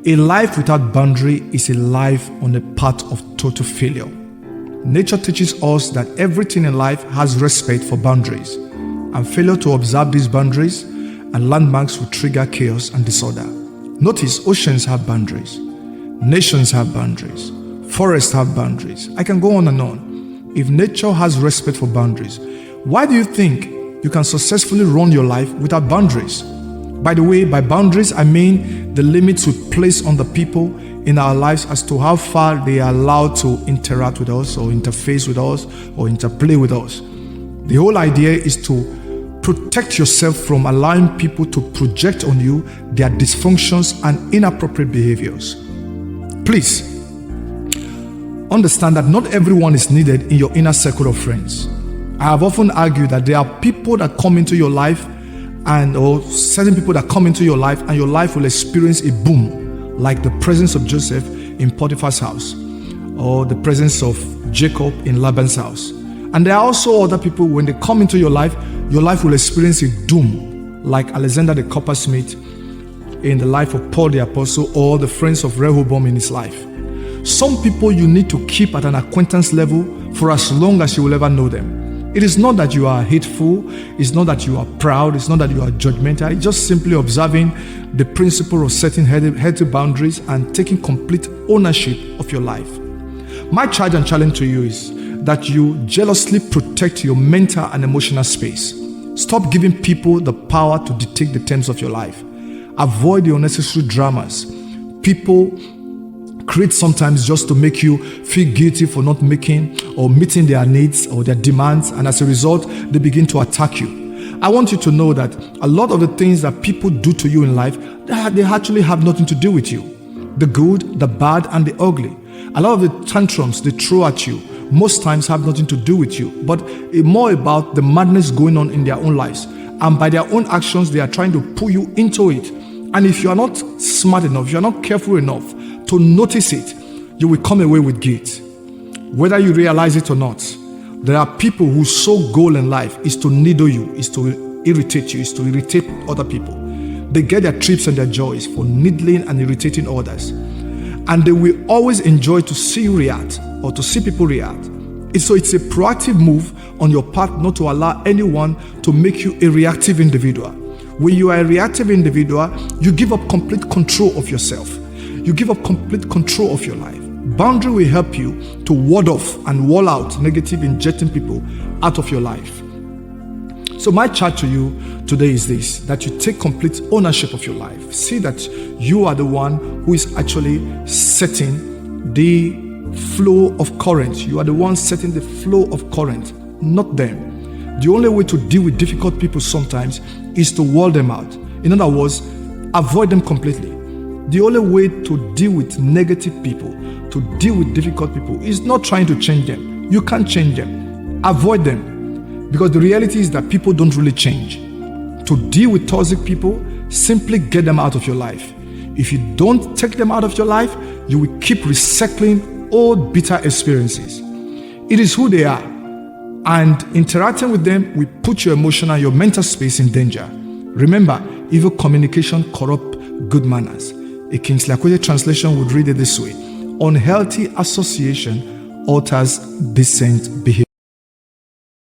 A life without boundary is a life on the path of total failure. Nature teaches us that everything in life has respect for boundaries, and failure to observe these boundaries and landmarks will trigger chaos and disorder. Notice oceans have boundaries, nations have boundaries, forests have boundaries. I can go on and on. If nature has respect for boundaries, why do you think you can successfully run your life without boundaries? By the way, by boundaries, I mean the limits we place on the people in our lives as to how far they are allowed to interact with us or interface with us or interplay with us. The whole idea is to protect yourself from allowing people to project on you their dysfunctions and inappropriate behaviors. Please understand that not everyone is needed in your inner circle of friends. I have often argued that there are people that come into your life or certain people that come into your life and your life will experience a boom, like the presence of Joseph in Potiphar's house or the presence of Jacob in Laban's house. And there are also other people, when they come into your life will experience a doom, like Alexander the coppersmith in the life of Paul the apostle or the friends of Rehoboam in his life. Some people you need to keep at an acquaintance level for as long as you will ever know them. It is not that you are hateful, it's not that you are proud, it's not that you are judgmental, it's just simply observing the principle of setting healthy boundaries and taking complete ownership of your life. My charge and challenge to you is that you jealously protect your mental and emotional space. Stop giving people the power to dictate the terms of your life. Avoid the unnecessary dramas. People create sometimes just to make you feel guilty for not making or meeting their needs or their demands, and as a result, they begin to attack you. I want you to know that a lot of the things that people do to you in life, they actually have nothing to do with you. The good, the bad, and the ugly. A lot of the tantrums they throw at you most times have nothing to do with you, but more about the madness going on in their own lives. And by their own actions, they are trying to pull you into it. And if you are not smart enough, if you are not careful enough to notice it, you will come away with guilt. Whether you realize it or not, there are people whose sole goal in life is to needle you, is to irritate you, is to irritate other people. They get their trips and their joys for needling and irritating others. And they will always enjoy to see you react or to see people react. So it's a proactive move on your part not to allow anyone to make you a reactive individual. When you are a reactive individual, you give up complete control of yourself. You give up complete control of your life. Boundary will help you to ward off and wall out negative injecting people out of your life. So my charge to you today is this, that you take complete ownership of your life. See that you are the one who is actually setting the flow of current. You are the one setting the flow of current, not them. The only way to deal with difficult people sometimes is to wall them out. In other words, avoid them completely. The only way to deal with negative people, to deal with difficult people, is not trying to change them. You can't change them. Avoid them. Because the reality is that people don't really change. To deal with toxic people, simply get them out of your life. If you don't take them out of your life, you will keep recycling old bitter experiences. It is who they are. And interacting with them will put your emotional and your mental space in danger. Remember, evil communication corrupts good manners. A Kingsley Akoje translation would read it this way: unhealthy association alters decent behavior.